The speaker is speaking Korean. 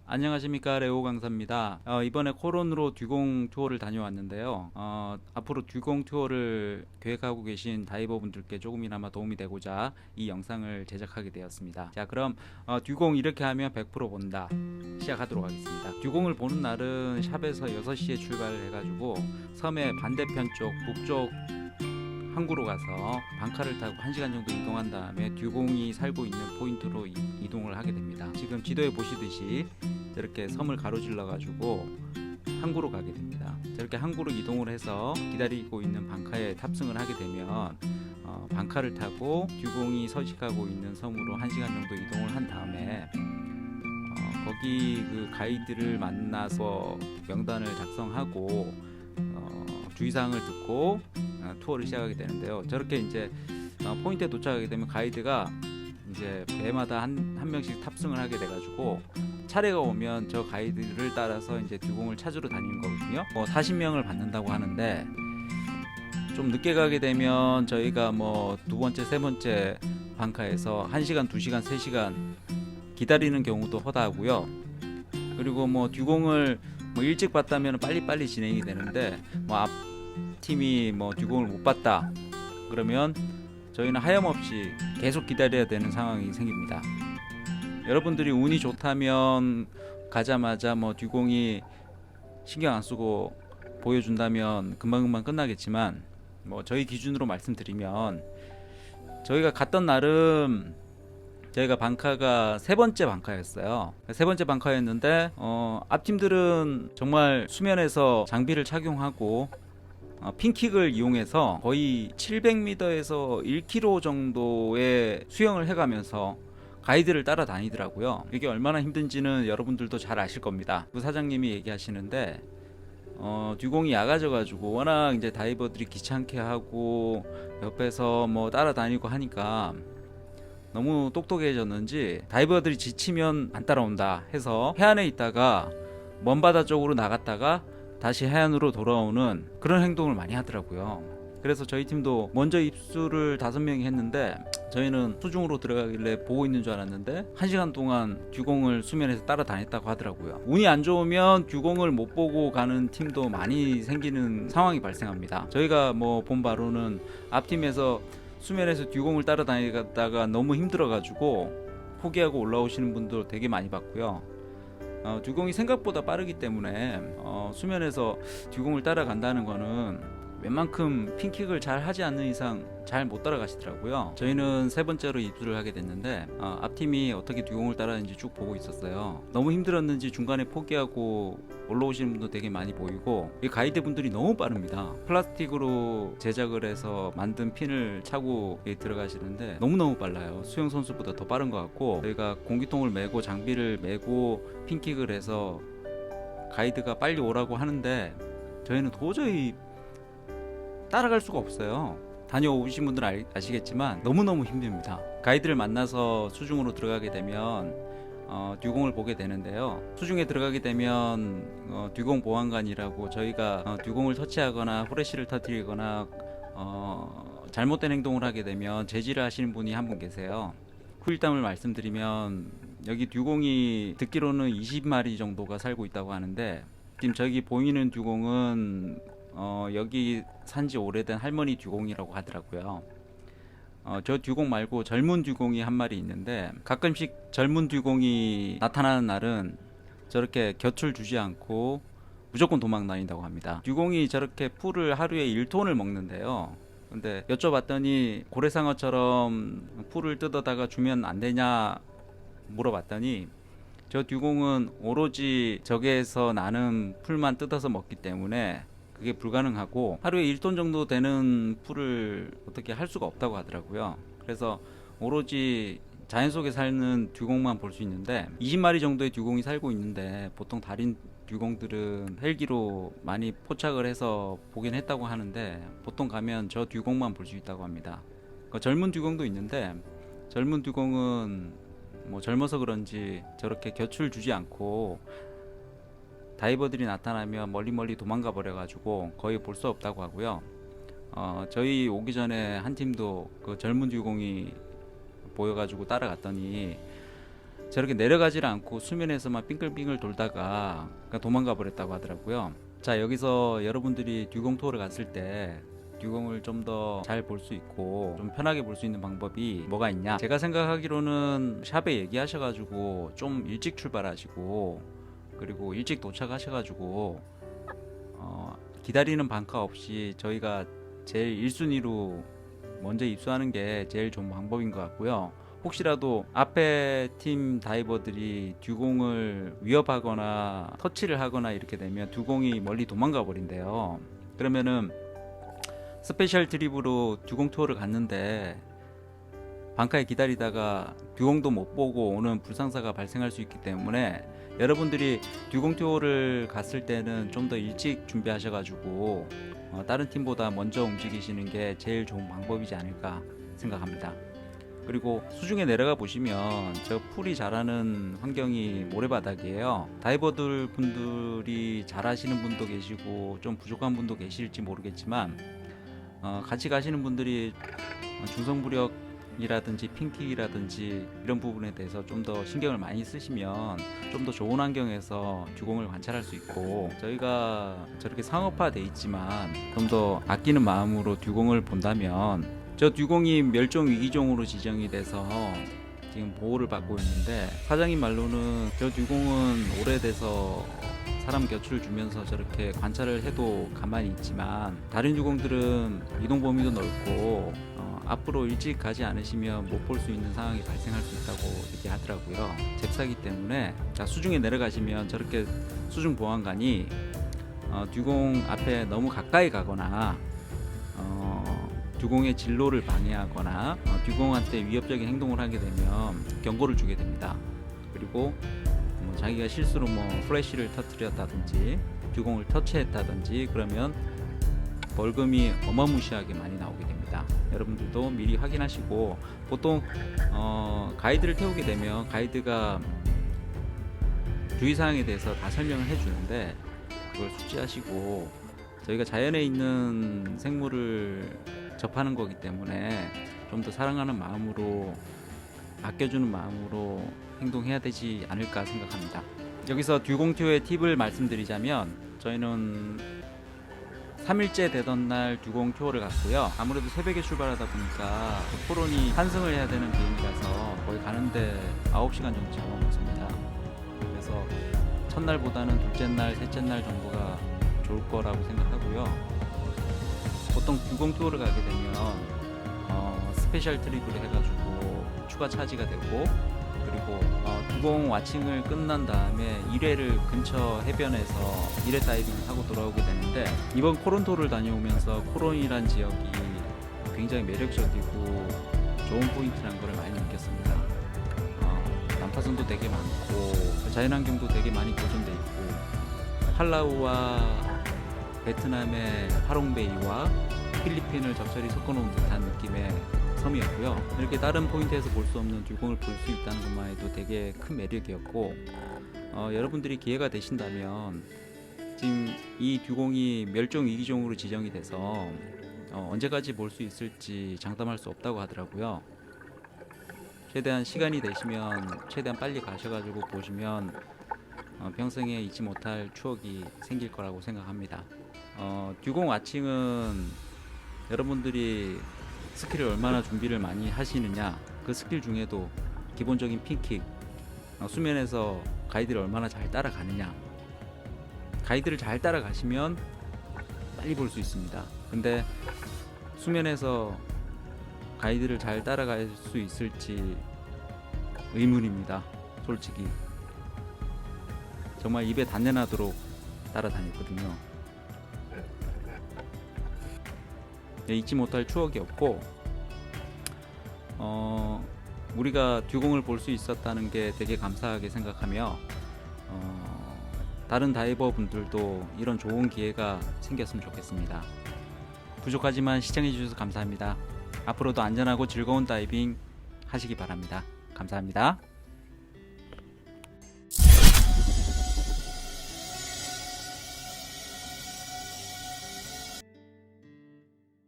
안녕하십니까, 레오 강사입니다. 이번에 코론으로 듀공 투어를 다녀왔는데요. 앞으로 듀공 투어를 계획하고 계신 다이버 분들께 조금이나마 도움이 되고자 이 영상을 제작하게 되었습니다. 자, 그럼 듀공 이렇게 하면 100% 본다 시작하도록 하겠습니다. 듀공을 보는 날은 샵에서 6시에 출발을 해가지고 섬의 반대편 쪽 북쪽 항구로 가서 방카를 타고 1시간 정도 이동한 다음에 듀공이 살고 있는 포인트로 이동을 하게 됩니다. 지금 지도에 보시듯이 저렇게 섬을 가로질러 가지고 항구로 가게 됩니다. 저렇게 항구로 이동을 해서 기다리고 있는 방카에 탑승을 하게 되면 방카를 타고 듀공이 서식하고 있는 섬으로 1시간 정도 이동을 한 다음에 거기 그 가이드를 만나서 명단을 작성하고 주의사항을 듣고 투어를 시작하게 되는데요. 저렇게 이제 포인트에 도착하게 되면 가이드가 이제 배마다 한 명씩 탑승을 하게 돼가지고 차례가 오면 저 가이드를 따라서 이제 듀공을 찾으러 다니는 거거든요. 40명을 받는다고 하는데 좀 늦게 가게 되면 저희가 두 번째, 세 번째 방카에서 1시간, 2시간, 3시간 기다리는 경우도 허다하고요. 그리고 듀공을 일찍 봤다면 빨리빨리 진행이 되는데 앞 팀이 듀공을 못 봤다 그러면 저희는 하염없이 계속 기다려야 되는 상황이 생깁니다. 여러분들이 운이 좋다면 가자마자 듀공이 신경 안 쓰고 보여준다면 금방금방 끝나겠지만 저희 기준으로 말씀드리면 저희가 갔던 날은 저희가 방카가 세 번째 방카였어요. 세 번째 방카였는데 앞팀들은 정말 수면에서 장비를 착용하고 핀킥을 이용해서 거의 700m에서 1km 정도의 수영을 해가면서 가이드를 따라다니더라고요. 이게 얼마나 힘든지는 여러분들도 잘 아실 겁니다. 그 사장님이 얘기하시는데 듀공이 약아져가지고 워낙 이제 다이버들이 귀찮게 하고 옆에서 따라다니고 하니까 너무 똑똑해졌는지 다이버들이 지치면 안 따라온다 해서 해안에 있다가 먼 바다 쪽으로 나갔다가 다시 해안으로 돌아오는 그런 행동을 많이 하더라고요. 그래서 저희 팀도 먼저 입수를 5명이 했는데 저희는 수중으로 들어가길래 보고 있는 줄 알았는데 1시간 동안 듀공을 수면에서 따라다녔다고 하더라고요. 운이 안 좋으면 듀공을 못 보고 가는 팀도 많이 생기는 상황이 발생합니다. 저희가 본 바로는 앞팀에서 수면에서 듀공을 따라다니다가 너무 힘들어가지고 포기하고 올라오시는 분도 되게 많이 봤고요. 듀공이 생각보다 빠르기 때문에 수면에서 듀공을 따라간다는 거는 웬만큼 핀킥을 잘 하지 않는 이상 잘 못 따라가시더라고요. 저희는 세 번째로 입수를 하게 됐는데 앞팀이 어떻게 듀공을 따라하는지 쭉 보고 있었어요. 너무 힘들었는지 중간에 포기하고 올라오시는 분도 되게 많이 보이고 이 가이드 분들이 너무 빠릅니다. 플라스틱으로 제작을 해서 만든 핀을 차고 들어가시는데 너무너무 빨라요. 수영 선수보다 더 빠른 것 같고 저희가 공기통을 메고 장비를 메고 핀킥을 해서 가이드가 빨리 오라고 하는데 저희는 도저히 따라갈 수가 없어요. 다녀오신 분들 아시겠지만 너무너무 힘듭니다. 가이드를 만나서 수중으로 들어가게 되면 듀공을 보게 되는데요. 수중에 들어가게 되면 듀공 보안관이라고 저희가 듀공을 터치하거나 후레쉬를 터뜨리거나 잘못된 행동을 하게 되면 제지를 하시는 분이 한 분 계세요. 후일담을 말씀드리면 여기 듀공이 듣기로는 20마리 정도가 살고 있다고 하는데 지금 저기 보이는 듀공은 여기 산지 오래된 할머니 듀공이라고 하더라고요. 저 듀공 말고 젊은 듀공이 한 마리 있는데 가끔씩 젊은 듀공이 나타나는 날은 저렇게 곁을 주지 않고 무조건 도망 다닌다고 합니다. 듀공이 저렇게 풀을 하루에 1톤을 먹는데요. 근데 여쭤봤더니 고래상어처럼 풀을 뜯어다가 주면 안 되냐 물어봤더니 저 듀공은 오로지 저기에서 나는 풀만 뜯어서 먹기 때문에 그게 불가능하고 하루에 1톤 정도 되는 풀을 어떻게 할 수가 없다고 하더라고요. 그래서 오로지 자연 속에 사는 듀공만 볼 수 있는데 20마리 정도의 듀공이 살고 있는데 보통 다른 듀공들은 헬기로 많이 포착을 해서 보긴 했다고 하는데 보통 가면 저 듀공만 볼 수 있다고 합니다. 젊은 듀공도 있는데 젊은 듀공은 젊어서 그런지 저렇게 곁을 주지 않고 다이버들이 나타나면 멀리 도망가 버려가지고 거의 볼 수 없다고 하고요. 저희 오기 전에 한 팀도 그 젊은 듀공이 보여가지고 따라갔더니 저렇게 내려가지를 않고 수면에서만 빙글빙글 돌다가 그냥 도망가 버렸다고 하더라고요. 자, 여기서 여러분들이 듀공 투어를 갔을 때 듀공을 좀 더 잘 볼 수 있고 좀 편하게 볼 수 있는 방법이 뭐가 있냐, 제가 생각하기로는 샵에 얘기하셔가지고 좀 일찍 출발하시고 그리고 일찍 도착하셔가지고 기다리는 방카 없이 저희가 제일 1순위로 먼저 입수하는 게 제일 좋은 방법인 것 같고요. 혹시라도 앞에 팀 다이버들이 듀공을 위협하거나 터치를 하거나 이렇게 되면 듀공이 멀리 도망가 버린대요. 그러면은 스페셜 트립으로 듀공 투어를 갔는데 방카에 기다리다가 듀공도 못 보고 오는 불상사가 발생할 수 있기 때문에 여러분들이 듀공 투어를 갔을 때는 좀 더 일찍 준비하셔가지고 다른 팀보다 먼저 움직이시는 게 제일 좋은 방법이지 않을까 생각합니다. 그리고 수중에 내려가 보시면 저 풀이 자라는 환경이 모래바닥이에요. 다이버들 분들이 잘하시는 분도 계시고 좀 부족한 분도 계실지 모르겠지만 같이 가시는 분들이 중성부력이라든지 핑킥이라든지 이런 부분에 대해서 좀 더 신경을 많이 쓰시면 좀 더 좋은 환경에서 듀공을 관찰할 수 있고, 저희가 저렇게 상업화돼 있지만 좀 더 아끼는 마음으로 듀공을 본다면, 저 듀공이 멸종 위기종으로 지정이 돼서 지금 보호를 받고 있는데, 사장님 말로는 저 듀공은 오래돼서 사람 곁을 주면서 저렇게 관찰을 해도 가만히 있지만 다른 듀공들은 이동 범위도 넓고 앞으로 일찍 가지 않으시면 못 볼 수 있는 상황이 발생할 수 있다고 얘기하더라고요. 잽싸기 때문에. 자, 수중에 내려가시면 저렇게 수중 보안관이 듀공 앞에 너무 가까이 가거나 듀공의 진로를 방해하거나 듀공한테 위협적인 행동을 하게 되면 경고를 주게 됩니다. 그리고 자기가 실수로 플래시를 터뜨렸다든지 듀공을 터치했다든지 그러면 벌금이 어마무시하게 많이 나오게 됩니다. 여러분들도 미리 확인하시고, 보통 가이드를 태우게 되면 가이드가 주의사항에 대해서 다 설명을 해주는데 그걸 숙지하시고, 저희가 자연에 있는 생물을 접하는 거기 때문에 좀 더 사랑하는 마음으로, 아껴주는 마음으로 행동해야 되지 않을까 생각합니다. 여기서 듀공투어의 팁을 말씀드리자면, 저희는 3일째 되던 날 듀공 투어를 갔고요. 아무래도 새벽에 출발하다 보니까 코론이 환승을 해야 되는 비행기라서 거의 가는데 9시간 정도 잡아먹습니다. 그래서 첫날보다는 둘째 날, 셋째 날 정도가 좋을 거라고 생각하고요. 보통 듀공 투어를 가게 되면 스페셜 트립을 해가지고 추가 차지가 되고, 그리고 듀공 와칭을 끝난 다음에 1회를 근처 해변에서 1회 다이빙을 하고 돌아오게 되는데, 이번 코론토를 다녀오면서 코론이란 지역이 굉장히 매력적이고 좋은 포인트라는 걸 많이 느꼈습니다. 난파선도 되게 많고 자연환경도 되게 많이 보존돼 있고, 팔라우와 베트남의 하롱베이와 필리핀을 적절히 섞어놓은 듯한 느낌의 섬이었고요. 이렇게 다른 포인트에서 볼 수 없는 듀공을 볼 수 있다는 것만 해도 되게 큰 매력이었고, 여러분들이 기회가 되신다면 지금 이 듀공이 멸종 위기종으로 지정이 돼서 언제까지 볼 수 있을지 장담할 수 없다고 하더라고요. 최대한 시간이 되시면 최대한 빨리 가셔가지고 보시면 평생에 잊지 못할 추억이 생길 거라고 생각합니다. 듀공 와칭은 여러분들이 스킬을 얼마나 준비를 많이 하시느냐, 그 스킬 중에도 기본적인 핑킥, 수면에서 가이드를 얼마나 잘 따라가느냐, 가이드를 잘 따라가시면 빨리 볼 수 있습니다. 근데 수면에서 가이드를 잘 따라갈 수 있을지 의문입니다. 솔직히 정말 입에 단내 나도록 따라다녔거든요. 잊지 못할 추억이었고, 우리가 듀공을 볼 수 있었다는 게 되게 감사하게 생각하며, 다른 다이버 분들도 이런 좋은 기회가 생겼으면 좋겠습니다. 부족하지만 시청해 주셔서 감사합니다. 앞으로도 안전하고 즐거운 다이빙 하시기 바랍니다. 감사합니다.